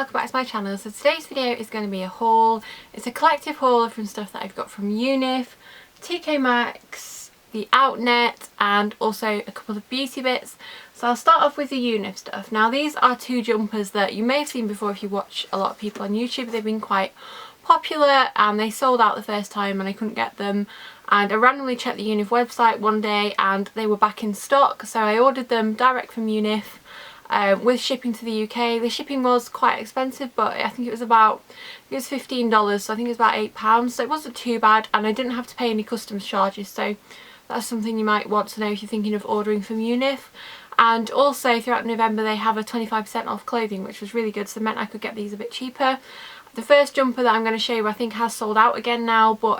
welcome back to my channel. So today's video is going to be a haul. It's a collective haul from stuff that I've got from UNIF, TK Maxx, the Outnet, and also a couple of beauty bits. So I'll start off with the UNIF stuff. Now these are two jumpers that you may have seen before if you watch a lot of people on YouTube. They've been quite popular and they sold out the first time and I couldn't get them, and I randomly checked the UNIF website one day and they were back in stock, so I ordered them direct from UNIF. With shipping to the UK. The shipping was quite expensive, but I think it was about, it was $15, so I think it was about £8, so it wasn't too bad, and I didn't have to pay any customs charges, so that's something you might want to know if you're thinking of ordering from UNIF. And also throughout November they have a 25% off clothing, which was really good, so it meant I could get these a bit cheaper. The first jumper that I'm going to show you I think has sold out again now, but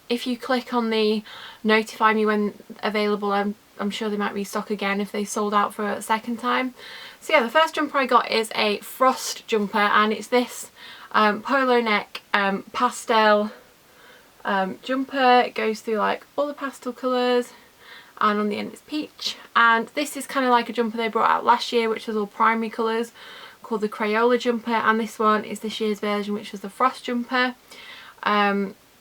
if you click on the notify me when available, I'm sure they might restock again if they sold out for a second time. So yeah, the first jumper I got is a frost jumper, and it's this polo neck pastel jumper. It goes through like all the pastel colours, and on the end it's peach. And this is kind of like a jumper they brought out last year, which was all primary colours, called the Crayola jumper, and this one is this year's version, which was the frost jumper.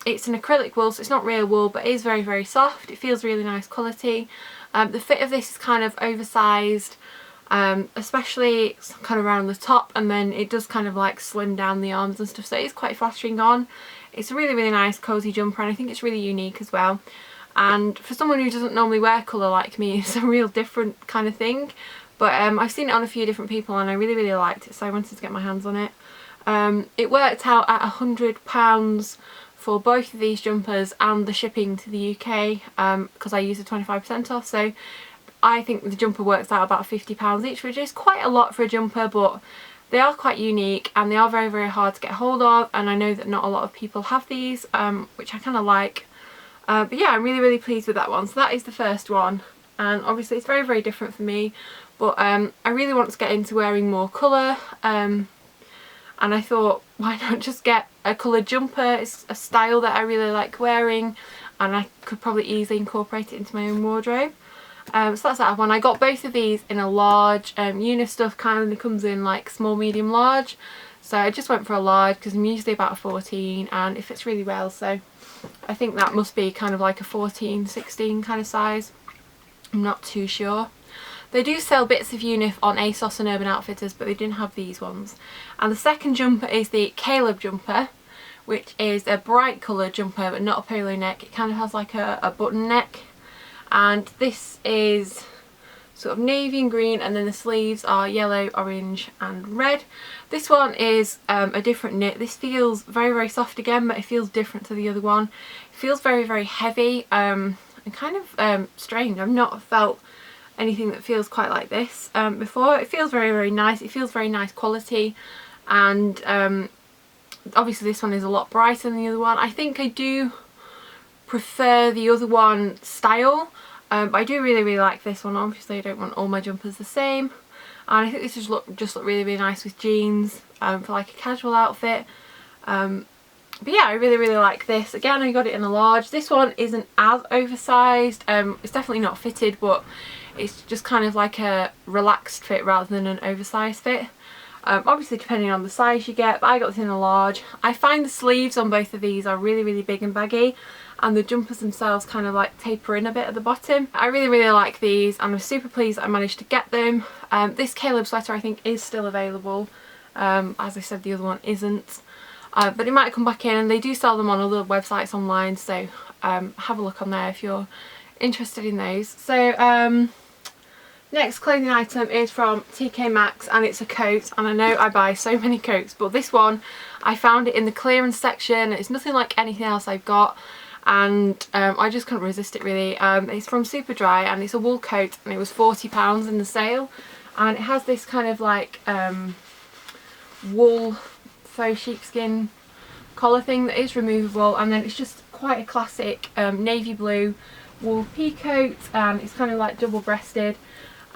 It's an acrylic wool, so it's not real wool, but it is very, very soft. It feels really nice quality. The fit of this is kind of oversized, especially kind of around the top, and then it does kind of like slim down the arms and stuff, so it is quite flattering on. It's a really, really nice cozy jumper, and I think it's really unique as well. And for someone who doesn't normally wear colour like me, it's a real different kind of thing. But I've seen it on a few different people and I really, really liked it, so I wanted to get my hands on it. It worked out at £100 for both of these jumpers and the shipping to the UK, because I used a 25% off, so I think the jumper works out about £50 each, which is quite a lot for a jumper, but they are quite unique and they are very, very hard to get hold of, and I know that not a lot of people have these, which I kind of like. But yeah, I'm really, really pleased with that one. So that is the first one, and obviously it's very, very different for me, but I really want to get into wearing more colour, and I thought, why not just get a coloured jumper? It's a style that I really like wearing, and I could probably easily incorporate it into my own wardrobe. So that's that one. I got both of these in a large. UNIF stuff kind of comes in like small, medium, large, so I just went for a large because I'm usually about a 14 and it fits really well, so I think that must be kind of like a 14, 16 kind of size. I'm not too sure. They do sell bits of UNIF on ASOS and Urban Outfitters, but they didn't have these ones. And the second jumper is the Caleb jumper, which is a bright coloured jumper but not a polo neck. It kind of has like a button neck, and this is sort of navy and green, and then the sleeves are yellow, orange and red. This one is a different knit. This feels very, very soft again, but it feels different to the other one. It feels very, very heavy and kind of strange. I've not felt anything that feels quite like this before. It feels very, very nice. It feels very nice quality, and obviously this one is a lot brighter than the other one. I think I do prefer the other one style, but I do really, really like this one. Obviously I don't want all my jumpers the same, and I think this just look really, really nice with jeans for like a casual outfit. But yeah, I really, really like this. Again, I got it in a large. This one isn't as oversized. It's definitely not fitted, but it's just kind of like a relaxed fit rather than an oversized fit. Obviously depending on the size you get, but I got this in a large. I find the sleeves on both of these are really, really big and baggy, and the jumpers themselves kind of like taper in a bit at the bottom. I really, really like these, and I'm super pleased that I managed to get them. This Caleb sweater I think is still available. As I said, the other one isn't. But it might come back in, and they do sell them on other websites online, so have a look on there if you're interested in those. So next clothing item is from TK Maxx, and it's a coat, and I know I buy so many coats, but this one I found it in the clearance section. It's nothing like anything else I've got, and I just couldn't resist it really. It's from Superdry, and it's a wool coat, and it was £40 in the sale, and it has this kind of like wool faux sheepskin collar thing that is removable, and then it's just quite a classic navy blue wool pea coat, and it's kind of like double breasted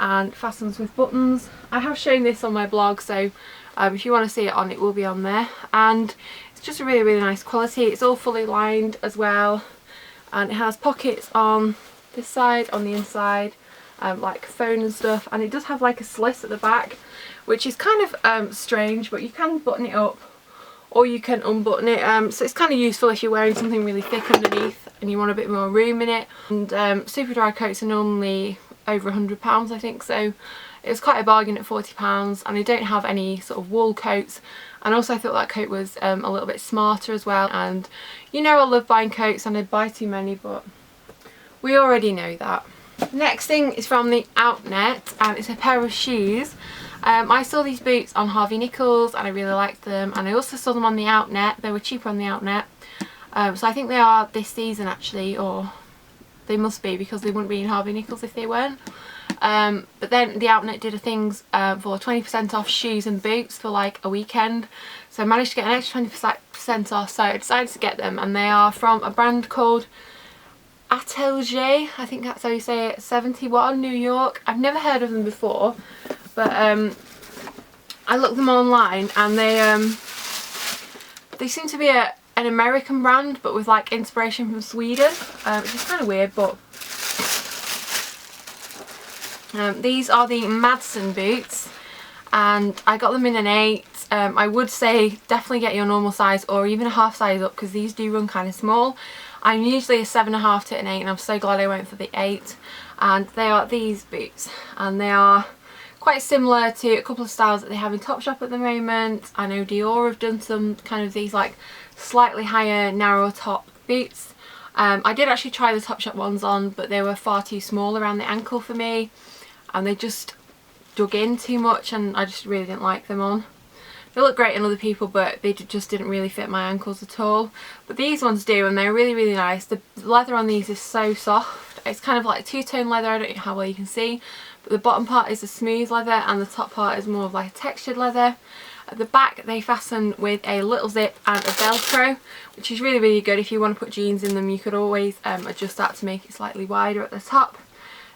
and fastens with buttons. I have shown this on my blog, so if you want to see it on, it will be on there, and it's just a really, really nice quality. It's all fully lined as well, and it has pockets on this side, on the inside, like phone and stuff, and it does have like a slit at the back, which is kind of strange, but you can button it up or you can unbutton it, so it's kind of useful if you're wearing something really thick underneath and you want a bit more room in it. And Superdry coats are normally over £100 I think, so it was quite a bargain at £40, and I don't have any sort of wool coats. And also I thought that coat was a little bit smarter as well, and you know I love buying coats and I buy too many, but we already know that. Next thing is from the Outnet, and it's a pair of shoes. I saw these boots on Harvey Nichols and I really liked them, and I also saw them on the Outnet. They were cheaper on the Outnet, so I think they are this season actually, or they must be because they wouldn't be in Harvey Nichols if they weren't. But then the Outnet did a things for 20% off shoes and boots for like a weekend, so I managed to get an extra 20% off, so I decided to get them, and they are from a brand called Atelier, I think that's how you say it, 71, New York. I've never heard of them before, but I looked them online, and they seem to be an American brand but with like inspiration from Sweden, which is kind of weird, but these are the Madsen boots, and I got them in an 8. I would say definitely get your normal size or even a half size up, because these do run kind of small. I'm usually a 7.5 to an 8, and I'm so glad I went for the 8. And they are these boots, and they are quite similar to a couple of styles that they have in Topshop at the moment. I know Dior have done some kind of these like slightly higher narrow top boots. I did actually try the Topshop ones on, but they were far too small around the ankle for me, and they just dug in too much, and I just really didn't like them on. They look great on other people, but they just didn't really fit my ankles at all. But these ones do, and they're really, really nice. The leather on these is so soft. It's kind of like two-tone leather, I don't know how well you can see, but the bottom part is a smooth leather and the top part is more of like a textured leather. At the back they fasten with a little zip and a velcro, which is really, really good. If you want to put jeans in them, you could always adjust that to make it slightly wider at the top.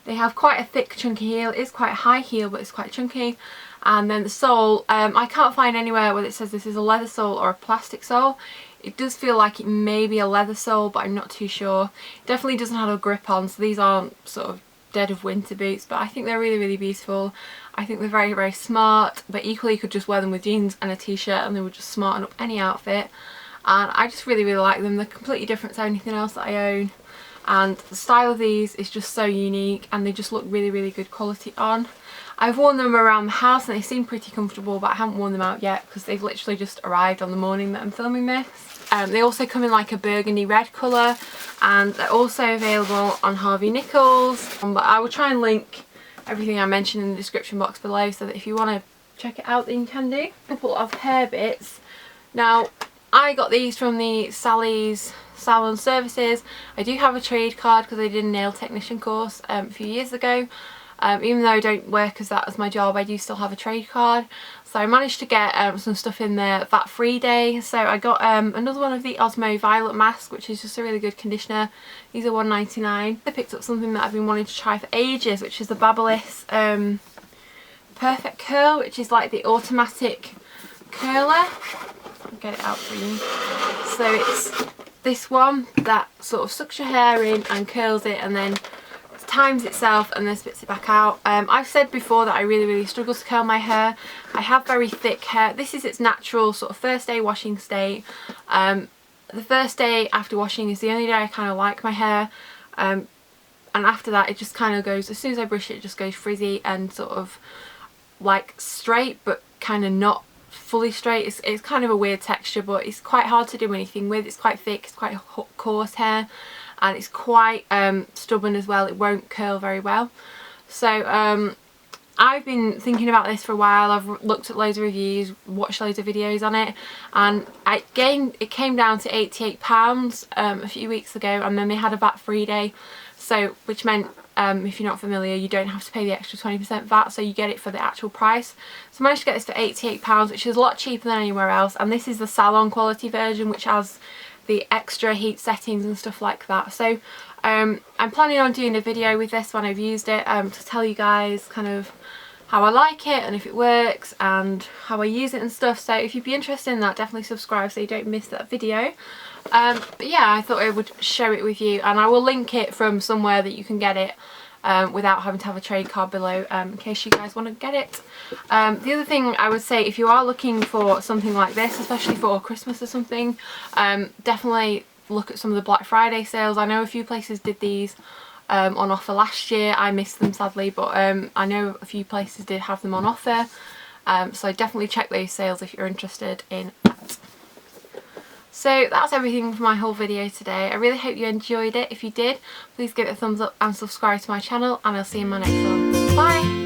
They have quite a thick chunky heel. It is quite a high heel, but it's quite chunky. And then the sole, I can't find anywhere whether it says this is a leather sole or a plastic sole. It does feel like it may be a leather sole, but I'm not too sure. It definitely doesn't have a grip on, so these aren't sort of dead of winter boots, but I think they're really, really beautiful. I think they're very, very smart, but equally you could just wear them with jeans and a t-shirt and they would just smarten up any outfit. And I just really, really like them. They're completely different to anything else that I own. And the style of these is just so unique, and they just look really, really good quality on. I've worn them around the house and they seem pretty comfortable, but I haven't worn them out yet because they've literally just arrived on the morning that I'm filming this. They also come in like a burgundy red colour, and they're also available on Harvey Nichols. But I will try and link everything I mentioned in the description box below, so that if you want to check it out then you can do. A couple of hair bits. Now I got these from the Sally's Salon Services. I do have a trade card because I did a nail technician course a few years ago. Even though I don't work as that as my job, I do still have a trade card. So I managed to get some stuff in there VAT-free day. So I got another one of the OSMO Violet Mask, which is just a really good conditioner. These are $1.99. I picked up something that I've been wanting to try for ages, which is the Babyliss Perfect Curl, which is like the automatic curler. I'll get it out for you. So it's this one that sort of sucks your hair in and curls it, and then times itself and then spits it back out. I've said before that I really, really struggle to curl my hair. I have very thick hair. This is its natural sort of first day washing state. The first day after washing is the only day I kind of like my hair, and after that it just kind of goes, as soon as I brush it, it just goes frizzy and sort of like straight, but kind of not fully straight. It's kind of a weird texture, but it's quite hard to do anything with. It's quite thick, it's quite coarse hair, and it's quite stubborn as well. It won't curl very well. So I've been thinking about this for a while. I've looked at loads of reviews, watched loads of videos on it, and it came down to £88 a few weeks ago, and then they had a VAT-free day, so which meant if you're not familiar, you don't have to pay the extra 20% VAT, so you get it for the actual price. So I managed to get this for £88, which is a lot cheaper than anywhere else, and this is the salon quality version, which has the extra heat settings and stuff like that. So I'm planning on doing a video with this when I've used it, to tell you guys kind of how I like it and if it works and how I use it and stuff. So if you'd be interested in that, definitely subscribe so you don't miss that video. But yeah, I thought I would share it with you, and I will link it from somewhere that you can get it without having to have a trade card below in case you guys want to get it. The other thing I would say, if you are looking for something like this, especially for Christmas or something, definitely look at some of the Black Friday sales. I know a few places did these on offer last year. I missed them sadly, but I know a few places did have them on offer. So definitely check those sales if you're interested in that. So that's everything for my whole video today. I really hope you enjoyed it. If you did, please give it a thumbs up and subscribe to my channel, and I'll see you in my next one. Bye!